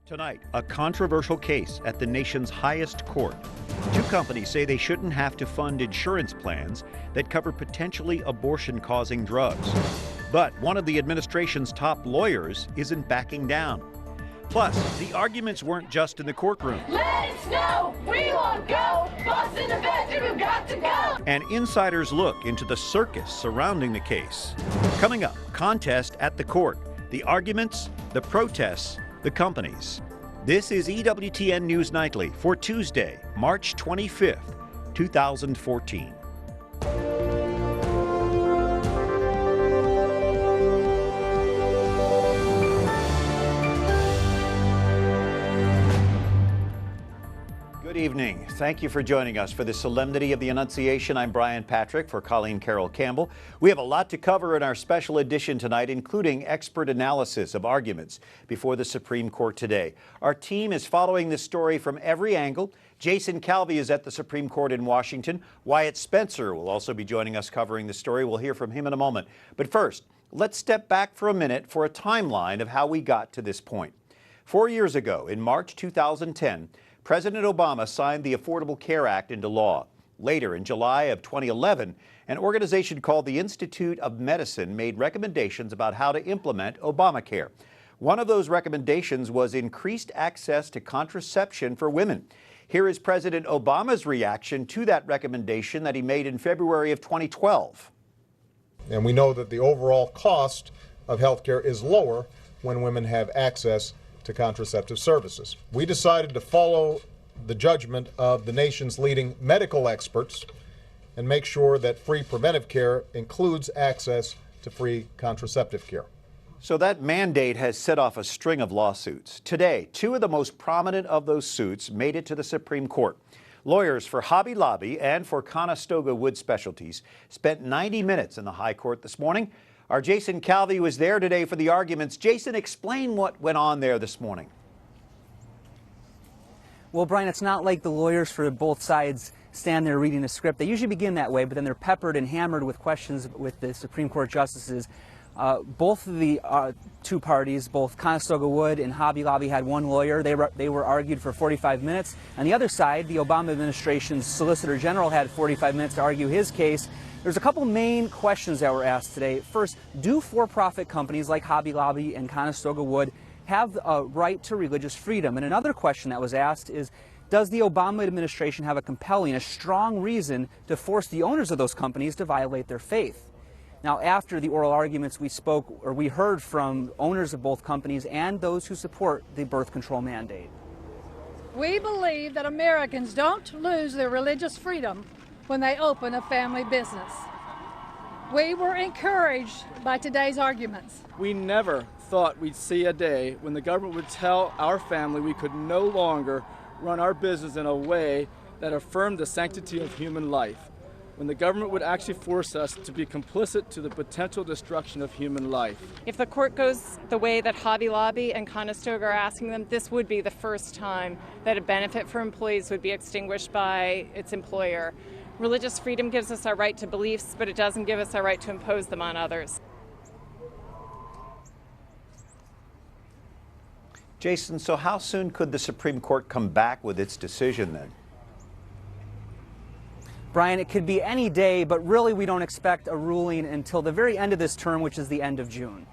Tonight, a controversial case at the nation's highest court. Two companies say they shouldn't have to fund insurance plans that cover potentially abortion-causing drugs. But one of the administration's top lawyers isn't backing down. Plus, the arguments weren't just in the courtroom. Let it snow! We won't go! Boss in the bedroom, you've got to go! An insider's look into the circus surrounding the case. Coming up, contest at the court. The arguments, the protests, the companies. This is EWTN News Nightly for Tuesday, March 25th, 2014. Good evening. Thank you for joining us for the Solemnity of the Annunciation. I'm Brian Patrick for Colleen Carroll Campbell. We have a lot to cover in our special edition tonight, including expert analysis of arguments before the Supreme Court today. Our team is following this story from every angle. Jason Calvi is at the Supreme Court in Washington. Wyatt Spencer will also be joining us covering the story. We'll hear from him in a moment. But first, let's step back for a minute for a timeline of how we got to this point. 4 years ago, in March 2010, President Obama signed the Affordable Care Act into law. Later, in July of 2011, an organization called the Institute of Medicine made recommendations about how to implement Obamacare. One of those recommendations was increased access to contraception for women. Here is President Obama's reaction to that recommendation that he made in February of 2012. And we know that the overall cost of health care is lower when women have access to contraceptive services. We decided to follow the judgment of the nation's leading medical experts and make sure that free preventive care includes access to free contraceptive care. So that mandate has set off a string of lawsuits. Today, two of the most prominent of those suits made it to the Supreme Court. Lawyers for Hobby Lobby and for Conestoga Wood Specialties spent 90 minutes in the High Court this morning. Our Jason Calvi was there today for the arguments. Jason, explain what went on there this morning. Well, Brian, it's not like the lawyers for both sides stand there reading a script. They usually begin that way, but then they're peppered and hammered with questions with the Supreme Court justices. Both of the two parties, both Conestoga Wood and Hobby Lobby, had one lawyer. They were argued for 45 minutes. On the other side, the Obama administration's Solicitor General had 45 minutes to argue his case. There's a couple main questions that were asked today. First, do for-profit companies like Hobby Lobby and Conestoga Wood have a right to religious freedom? And another question that was asked is, does the Obama administration have a compelling, a strong reason to force the owners of those companies to violate their faith? Now, after the oral arguments, we heard from owners of both companies and those who support the birth control mandate. We believe that Americans don't lose their religious freedom when they open a family business. We were encouraged by today's arguments. We never thought we'd see a day when the government would tell our family we could no longer run our business in a way that affirmed the sanctity of human life, when the government would actually force us to be complicit to the potential destruction of human life. If the court goes the way that Hobby Lobby and Conestoga are asking them, this would be the first time that a benefit for employees would be extinguished by its employer. Religious freedom gives us our right to beliefs, but it doesn't give us our right to impose them on others. Jason, so how soon could the Supreme Court come back with its decision then? Brian, it could be any day, but really we don't expect a ruling until the very end of this term, which is the end of June.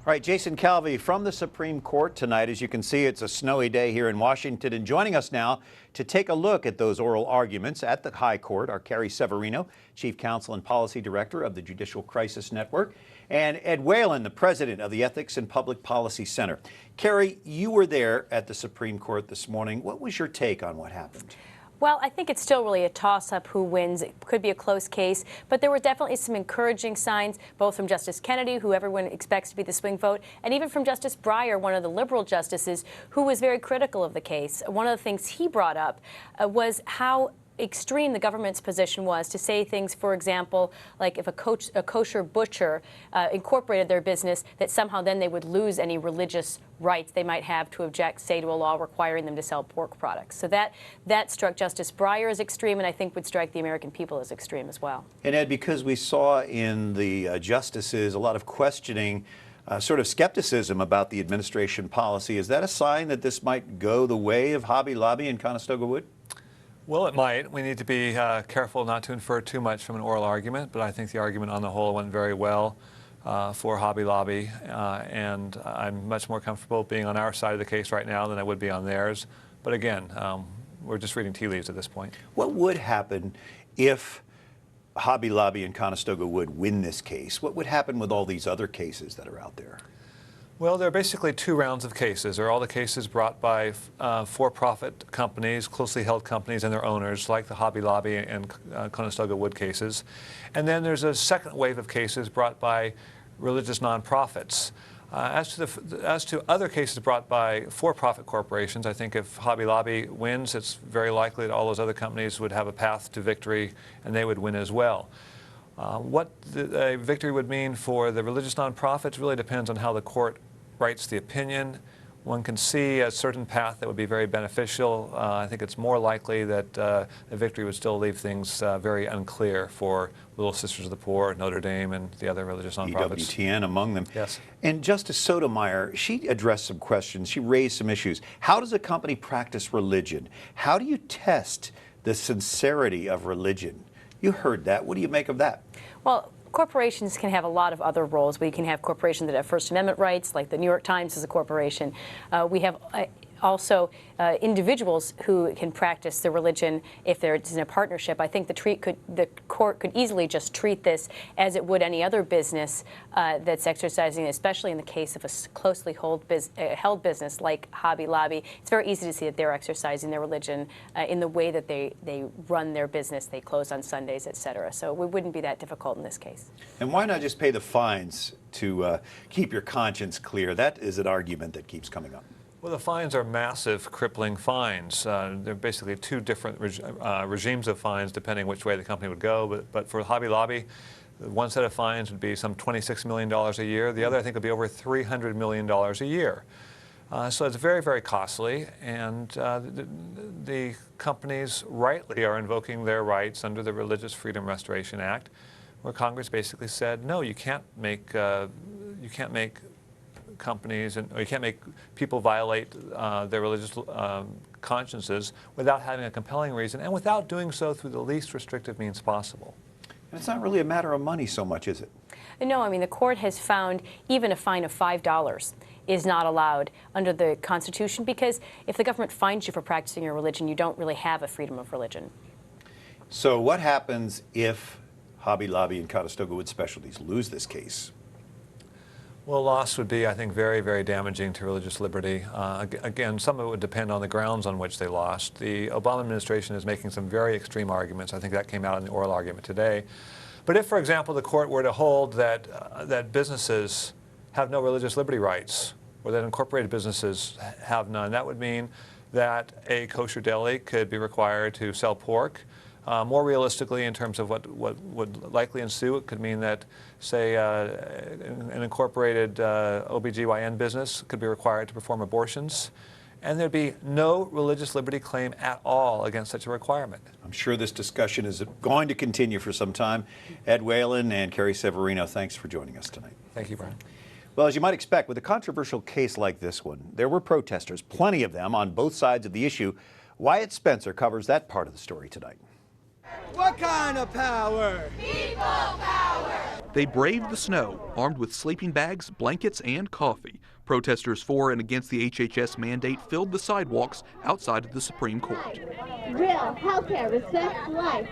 All right, Jason Calvi from the Supreme Court tonight. As you can see, it's a snowy day here in Washington. And joining us now to take a look at those oral arguments at the High Court are Carrie Severino, Chief Counsel and Policy Director of the Judicial Crisis Network, and Ed Whalen, the President of the Ethics and Public Policy Center. Carrie, you were there at the Supreme Court this morning. What was your take on what happened? Well, I think it's still really a toss-up who wins. It could be a close case, but there were definitely some encouraging signs, both from Justice Kennedy, who everyone expects to be the swing vote, and even from Justice Breyer, one of the liberal justices, who was very critical of the case. One of the things he brought up was how extreme the government's position was to say things, for example, like if a kosher butcher incorporated their business, that somehow then they would lose any religious rights they might have to object, say, to a law requiring them to sell pork products. So that struck Justice Breyer as extreme, and I think would strike the American people as extreme as well. And Ed, because we saw in the justices a lot of questioning sort of skepticism about the administration policy. Is that a sign that this might go the way of Hobby Lobby and Conestoga Wood? Well, it might. We need to be careful not to infer too much from an oral argument, but I think the argument on the whole went very well for Hobby Lobby, and I'm much more comfortable being on our side of the case right now than I would be on theirs. But again, we're just reading tea leaves at this point. What would happen if Hobby Lobby and Conestoga Wood win this case? What would happen with all these other cases that are out there? Well, there are basically two rounds of cases. There are all the cases brought by for-profit companies, closely held companies and their owners, like the Hobby Lobby and Conestoga Wood cases. And then there's a second wave of cases brought by religious nonprofits. As to other cases brought by for-profit corporations, I think if Hobby Lobby wins, it's very likely that all those other companies would have a path to victory and they would win as well. What a victory would mean for the religious nonprofits really depends on how the court writes the opinion. One can see a certain path that would be very beneficial. I think it's more likely that a victory would still leave things very unclear for Little Sisters of the Poor, Notre Dame, and the other religious nonprofits. EWTN among them. Yes. And Justice Sotomayor, she addressed some questions. She raised some issues. How does a company practice religion? How do you test the sincerity of religion? You heard that. What do you make of that? Well, corporations can have a lot of other roles. We can have corporations that have First Amendment rights, like the New York Times is a corporation. We have also individuals who can practice their religion if they're in a partnership. I think the court could easily just treat this as it would any other business that's exercising, especially in the case of a closely held business like Hobby Lobby. It's very easy to see that they're exercising their religion in the way that they run their business. They close on Sundays, etc. So it wouldn't be that difficult in this case. And why not just pay the fines to keep your conscience clear? That is an argument that keeps coming up. Well, the fines are massive, crippling fines. There are basically two different regimes of fines depending which way the company would go. But for Hobby Lobby, one set of fines would be some $26 million a year. The other, I think, would be over $300 million a year. So it's very, very costly. And the companies rightly are invoking their rights under the Religious Freedom Restoration Act, where Congress basically said, no, you can't make companies, or you can't make people violate their religious consciences without having a compelling reason and without doing so through the least restrictive means possible. And it's not really a matter of money so much, is it? No, I mean, the court has found even a fine of $5 is not allowed under the Constitution, because if the government fines you for practicing your religion, you don't really have a freedom of religion. So what happens if Hobby Lobby and Conestoga Wood Specialties lose this case? Well, loss would be, I think, very, very damaging to religious liberty. Again, some of it would depend on the grounds on which they lost. The Obama administration is making some very extreme arguments. I think that came out in the oral argument today. But if, for example, the court were to hold that businesses have no religious liberty rights, or that incorporated businesses have none, that would mean that a kosher deli could be required to sell pork. More realistically, in terms of what would likely ensue, it could mean that, say, an incorporated OBGYN business could be required to perform abortions, and there'd be no religious liberty claim at all against such a requirement. I'm sure this discussion is going to continue for some time. Ed Whalen and Carrie Severino, thanks for joining us tonight. Thank you, Brian. Well, as you might expect, with a controversial case like this one, there were protesters, plenty of them on both sides of the issue. Wyatt Spencer covers that part of the story tonight. What kind of power? People power! They braved the snow, armed with sleeping bags, blankets, and coffee. Protesters for and against the HHS mandate filled the sidewalks outside of the Supreme Court. Real healthcare respects life.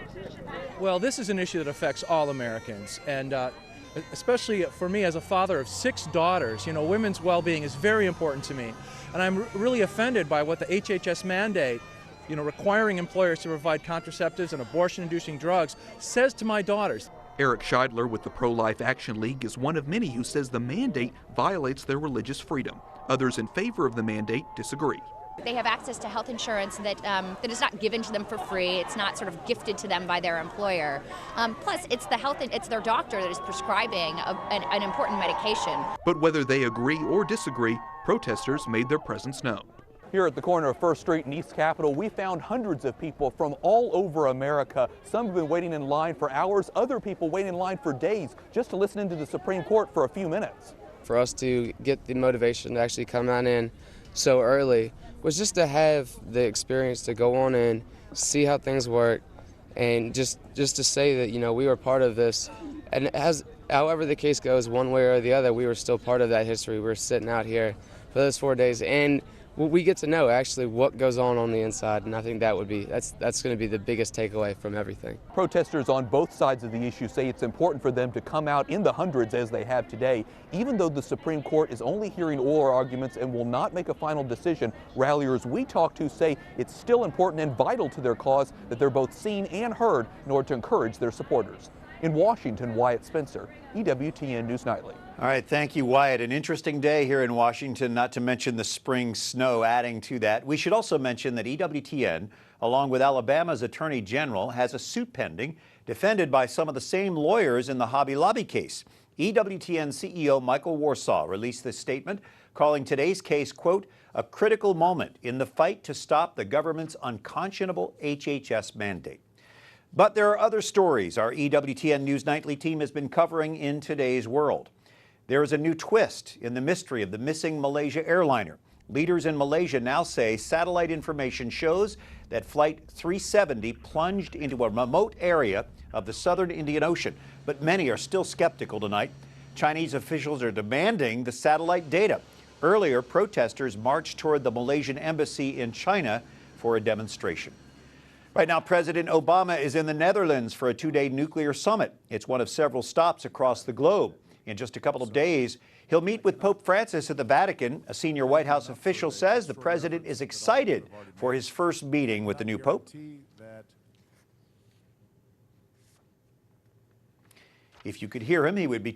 Well, this is an issue that affects all Americans, and especially for me as a father of 6 daughters, you know, women's well-being is very important to me. And I'm really offended by what the HHS mandate, you know, requiring employers to provide contraceptives and abortion-inducing drugs, says to my daughters. Eric Scheidler with the Pro-Life Action League is one of many who says the mandate violates their religious freedom. Others in favor of the mandate disagree. They have access to health insurance that is not given to them for free. It's not sort of gifted to them by their employer. Plus, it's their doctor that is prescribing an important medication. But whether they agree or disagree, protesters made their presence known. Here at the corner of First Street in East Capitol, we found hundreds of people from all over America. Some have been waiting in line for hours, other people waiting in line for days just to listen into the Supreme Court for a few minutes. for us to get the motivation to actually come on in so early was just to have the experience to go on in, see how things work, and just to say that, you know, we were part of this. And however the case goes, one way or the other, we were still part of that history. We were sitting out here for those 4 days, and we get to know actually what goes on the inside, and I think that's going to be the biggest takeaway from everything. Protesters on both sides of the issue say it's important for them to come out in the hundreds as they have today. Even though the Supreme Court is only hearing oral arguments and will not make a final decision, ralliers we talk to say it's still important and vital to their cause that they're both seen and heard in order to encourage their supporters. In Washington, Wyatt Spencer, EWTN News Nightly. All right, thank you, Wyatt. An interesting day here in Washington, not to mention the spring snow adding to that. We should also mention that EWTN, along with Alabama's Attorney General, has a suit pending defended by some of the same lawyers in the Hobby Lobby case. EWTN CEO Michael Warsaw released this statement, calling today's case, quote, a critical moment in the fight to stop the government's unconscionable HHS mandate. But there are other stories our EWTN News Nightly team has been covering in today's world. There is a new twist in the mystery of the missing Malaysia airliner. Leaders in Malaysia now say satellite information shows that Flight 370 plunged into a remote area of the southern Indian Ocean, but many are still skeptical tonight. Chinese officials are demanding the satellite data. Earlier, protesters marched toward the Malaysian embassy in China for a demonstration. Right now, President Obama is in the Netherlands for a two-day nuclear summit. It's one of several stops across the globe. In just a couple of days, he'll meet with Pope Francis at the Vatican. A senior White House official says the president is excited for his first meeting with the new pope. If you could hear him, he would be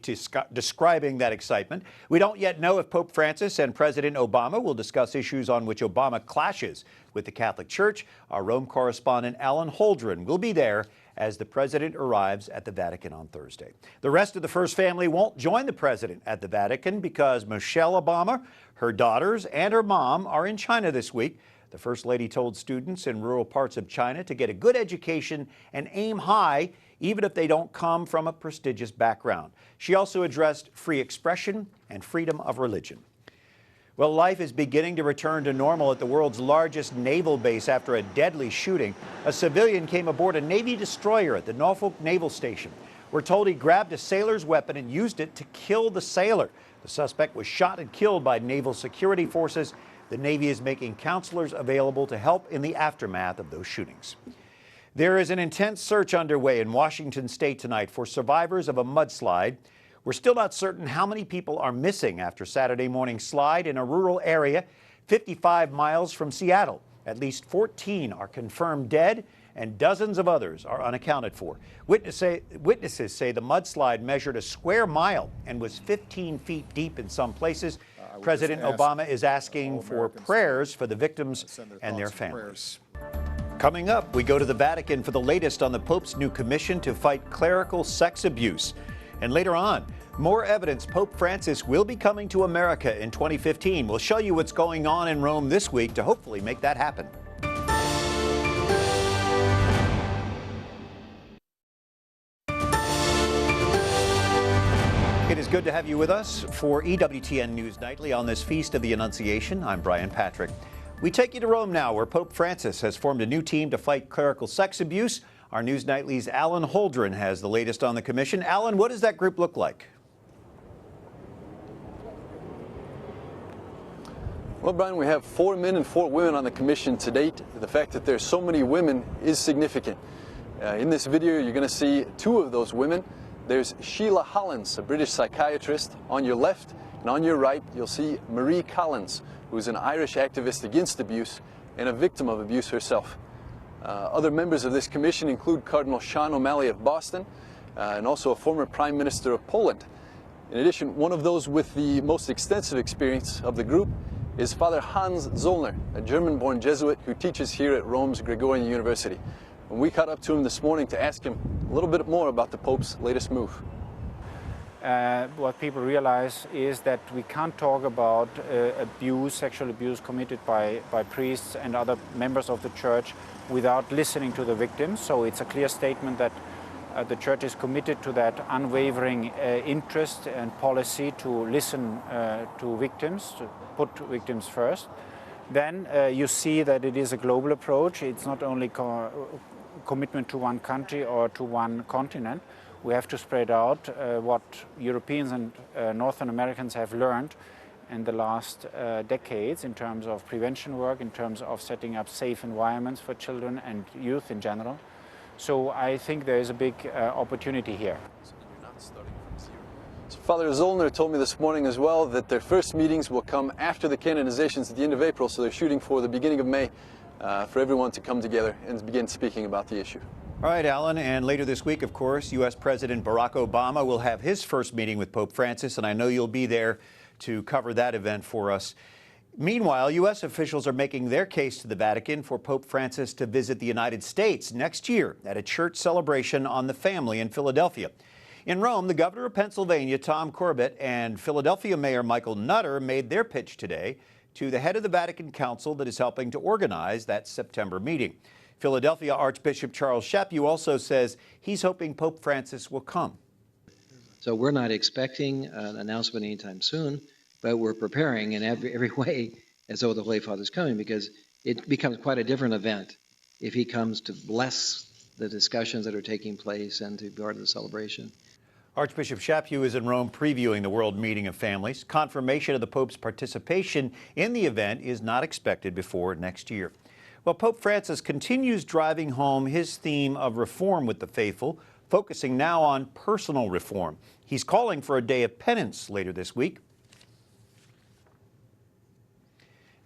describing that excitement. We don't yet know if Pope Francis and President Obama will discuss issues on which Obama clashes with the Catholic Church. Our Rome correspondent Alan Holdren will be there as the president arrives at the Vatican on Thursday. The rest of the First Family won't join the president at the Vatican because Michelle Obama, her daughters, and her mom are in China this week. The First Lady told students in rural parts of China to get a good education and aim high, even if they don't come from a prestigious background. She also addressed free expression and freedom of religion. Well, life is beginning to return to normal at the world's largest naval base after a deadly shooting. A civilian came aboard a Navy destroyer at the Norfolk Naval Station. We're told he grabbed a sailor's weapon and used it to kill the sailor. The suspect was shot and killed by naval security forces. The Navy is making counselors available to help in the aftermath of those shootings. There is an intense search underway in Washington state tonight for survivors of a mudslide. We're still not certain how many people are missing after Saturday morning slide in a rural area 55 miles from Seattle. At least 14 are confirmed dead and dozens of others are unaccounted for. Witnesses say the mudslide measured a square mile and was 15 feet deep in some places. President Obama is asking for prayers for the victims and their families. Coming up, we go to the Vatican for the latest on the Pope's new commission to fight clerical sex abuse. And later on, more evidence Pope Francis will be coming to America in 2015. We'll show you what's going on in Rome this week to hopefully make that happen. It is good to have you with us for EWTN News Nightly on this Feast of the Annunciation. I'm Brian Patrick. We take you to Rome now, where Pope Francis has formed a new team to fight clerical sex abuse. Our News Nightly's Alan Holdren has the latest on the commission. Alan, what does that group look like? Well, Brian, we have 4 men and 4 women on the commission to date. The fact that there's so many women is significant. In this video, you're going to see 2 of those women. There's Sheila Hollins, a British psychiatrist, on your left, and on your right, you'll see Marie Collins, who's an Irish activist against abuse and a victim of abuse herself. Other members of this commission include Cardinal Sean O'Malley of Boston and also a former Prime Minister of Poland. In addition, one of those with the most extensive experience of the group is Father Hans Zollner, a German-born Jesuit who teaches here at Rome's Gregorian University. And we caught up to him this morning to ask him a little bit more about the Pope's latest move. What people realize is that we can't talk about sexual abuse committed by priests and other members of the church without listening to the victims. So it's a clear statement that The Church is committed to that unwavering interest and policy to listen to victims, to put victims first. Then you see that it is a global approach. It's not only commitment to one country or to one continent. We have to spread out what Europeans and Northern Americans have learned in the last decades in terms of prevention work, in terms of setting up safe environments for children and youth in general. So I think there is a big opportunity here. So Father Zollner told me this morning as well that their first meetings will come after the canonizations at the end of April, so they're shooting for the beginning of May for everyone to come together and begin speaking about the issue. All right, Alan, and later this week, of course, U.S. President Barack Obama will have his first meeting with Pope Francis, and I know you'll be there to cover that event for us. Meanwhile, U.S. officials are making their case to the Vatican for Pope Francis to visit the United States next year at a church celebration on the family in Philadelphia. In Rome, the governor of Pennsylvania, Tom Corbett, and Philadelphia Mayor Michael Nutter made their pitch today to the head of the Vatican Council that is helping to organize that September meeting. Philadelphia Archbishop Charles Chaput also says he's hoping Pope Francis will come. So we're not expecting an announcement anytime soon, but we're preparing in every way as though the Holy Father's coming, because it becomes quite a different event if he comes to bless the discussions that are taking place and to be part of the celebration. Archbishop Chaput is in Rome previewing the World Meeting of Families. Confirmation of the Pope's participation in the event is not expected before next year. Well, Pope Francis continues driving home his theme of reform with the faithful, focusing now on personal reform. He's calling for a day of penance later this week.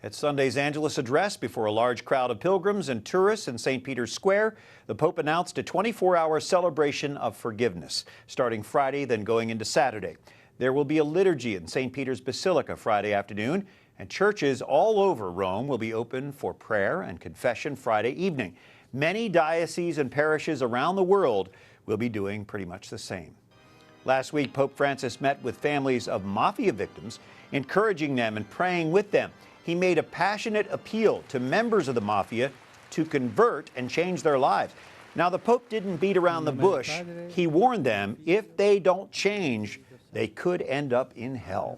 At Sunday's Angelus address before a large crowd of pilgrims and tourists in St. Peter's Square, the Pope announced a 24-hour celebration of forgiveness, starting Friday, then going into Saturday. There will be a liturgy in St. Peter's Basilica Friday afternoon, and churches all over Rome will be open for prayer and confession Friday evening. Many dioceses and parishes around the world will be doing pretty much the same. Last week, Pope Francis met with families of mafia victims, encouraging them and praying with them. He made a passionate appeal to members of the mafia to convert and change their lives. Now, the Pope didn't beat around the bush. He warned them if they don't change, they could end up in hell.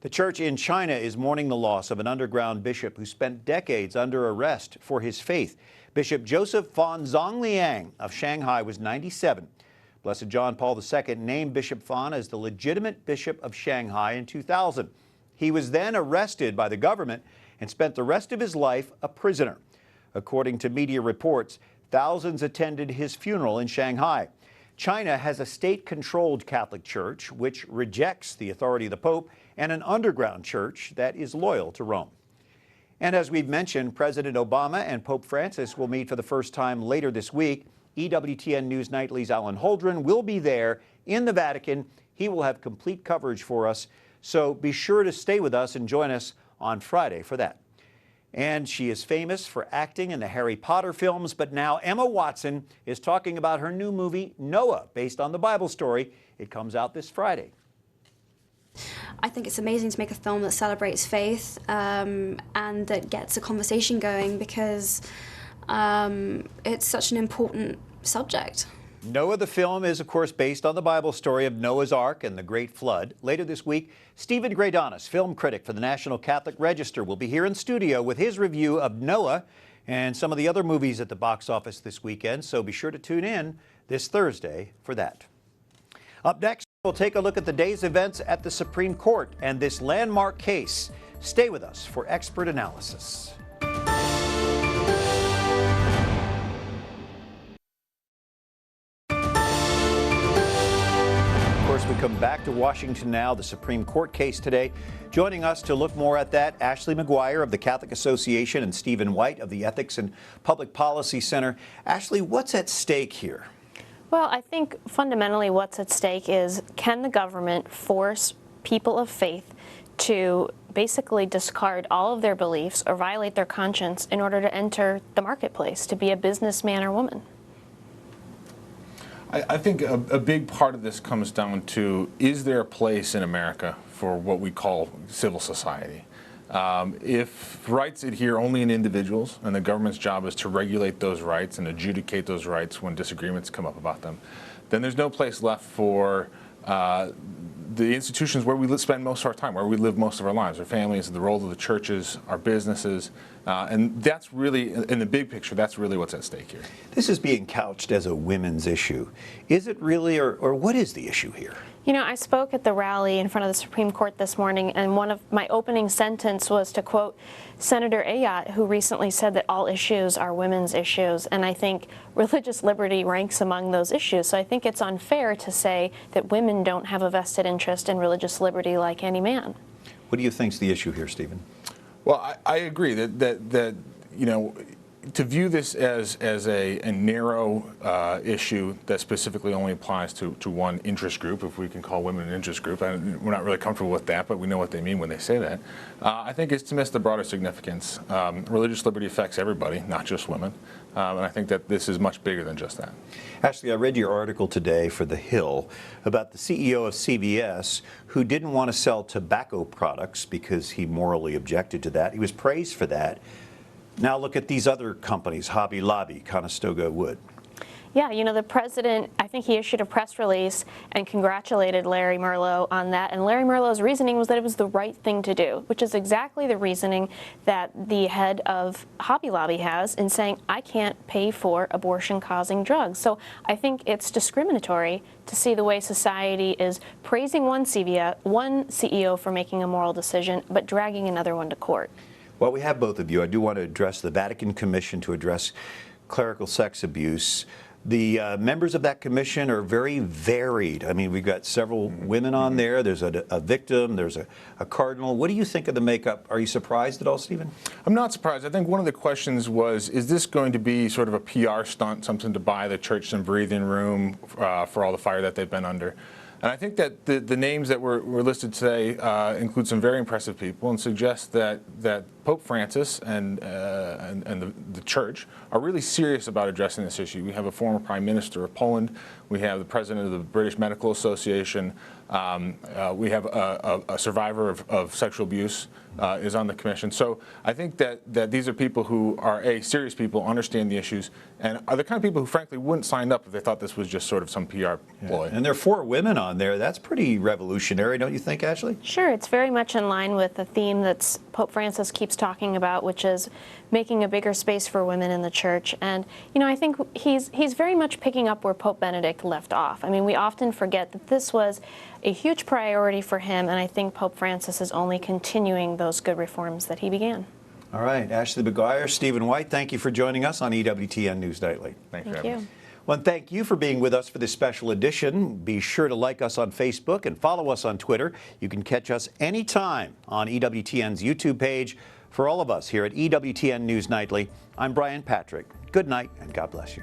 The church in China is mourning the loss of an underground bishop who spent decades under arrest for his faith. Bishop Joseph Fan Zongliang of Shanghai was 97. Blessed John Paul II named Bishop Fan as the legitimate bishop of Shanghai in 2000. He was then arrested by the government and spent the rest of his life a prisoner. According to media reports, thousands attended his funeral in Shanghai. China has a state-controlled Catholic Church which rejects the authority of the Pope, and an underground church that is loyal to Rome. And as we've mentioned, President Obama and Pope Francis will meet for the first time later this week. EWTN News Nightly's Alan Holdren will be there in the Vatican. He will have complete coverage for us, so be sure to stay with us and join us on Friday for that. And she is famous for acting in the Harry Potter films, but now Emma Watson is talking about her new movie, Noah, based on the Bible story. It comes out this Friday. I think it's amazing to make a film that celebrates faith and that gets a conversation going, because it's such an important subject. Noah, the film, is, of course, based on the Bible story of Noah's Ark and the Great Flood. Later this week, Stephen Greydonis, film critic for the National Catholic Register, will be here in studio with his review of Noah and some of the other movies at the box office this weekend, so be sure to tune in this Thursday for that. Up next, we'll take a look at the day's events at the Supreme Court and this landmark case. Stay with us for expert analysis. We come back to Washington now, the Supreme Court case today. Joining us to look more at that, Ashley McGuire of the Catholic Association and Stephen White of the Ethics and Public Policy Center. Ashley, what's at stake here? Well, I think fundamentally what's at stake is, can the government force people of faith to basically discard all of their beliefs or violate their conscience in order to enter the marketplace, to be a businessman or woman? I think a big part of this comes down to, is there a place in America for what we call civil society? If rights adhere only in individuals, and the government's job is to regulate those rights and adjudicate those rights when disagreements come up about them, then there's no place left for the institutions where we spend most of our time, where we live most of our lives, our families, the role of the churches, our businesses, and that's really, in the big picture, that's really what's at stake here. This is being couched as a women's issue. Is it really, or what is the issue here? You know, I spoke at the rally in front of the Supreme Court this morning, and one of my opening sentence was to quote Senator Ayotte, who recently said that all issues are women's issues, and I think religious liberty ranks among those issues. So I think it's unfair to say that women don't have a vested interest in religious liberty like any man. What do you think's the issue here, Stephen? Well, I agree that you know, to view this as a narrow issue that specifically only applies to one interest group, if we can call women an interest group, we're not really comfortable with that, but we know what they mean when they say that. I think it's to miss the broader significance. Religious liberty affects everybody, not just women, and I think that this is much bigger than just that. Ashley, I read your article today for The Hill about the CEO of CVS who didn't want to sell tobacco products because he morally objected to that. He was praised for that. Now look at these other companies, Hobby Lobby, Conestoga Wood. Yeah, you know, the president, I think he issued a press release and congratulated Larry Merlo on that. And Larry Merlo's reasoning was that it was the right thing to do, which is exactly the reasoning that the head of Hobby Lobby has in saying, I can't pay for abortion-causing drugs. So I think it's discriminatory to see the way society is praising one CEO for making a moral decision, but dragging another one to court. Well, we have both of you. I do want to address the Vatican Commission to address clerical sex abuse. The members of that commission are very varied. I mean, we've got several women on there. There's a victim. There's a cardinal. What do you think of the makeup? Are you surprised at all, Stephen? I'm not surprised. I think one of the questions was, is this going to be sort of a PR stunt, something to buy the church some breathing room for all the fire that they've been under? And I think that the names that were listed today include some very impressive people and suggest that Pope Francis and the church are really serious about addressing this issue. We have a former Prime Minister of Poland. We have the president of the British Medical Association. We have a survivor of sexual abuse is on the commission. So I think that these are people who are, serious people, understand the issues, and are the kind of people who frankly wouldn't sign up if they thought this was just sort of some PR ploy. And there are 4 women on there. That's pretty revolutionary, don't you think, Ashley? Sure, it's very much in line with the theme that Pope Francis keeps talking about, which is making a bigger space for women in the church. And, you know, I think he's very much picking up where Pope Benedict left off. I mean, we often forget that this was a huge priority for him, and I think Pope Francis is only continuing those good reforms that he began. All right, Ashley McGuire, Stephen White, thank you for joining us on EWTN News Nightly. Thank you. Well, and thank you for being with us for this special edition. Be sure to like us on Facebook and follow us on Twitter. You can catch us anytime on EWTN's YouTube page. For all of us here at EWTN News Nightly, I'm Brian Patrick. Good night, and God bless you.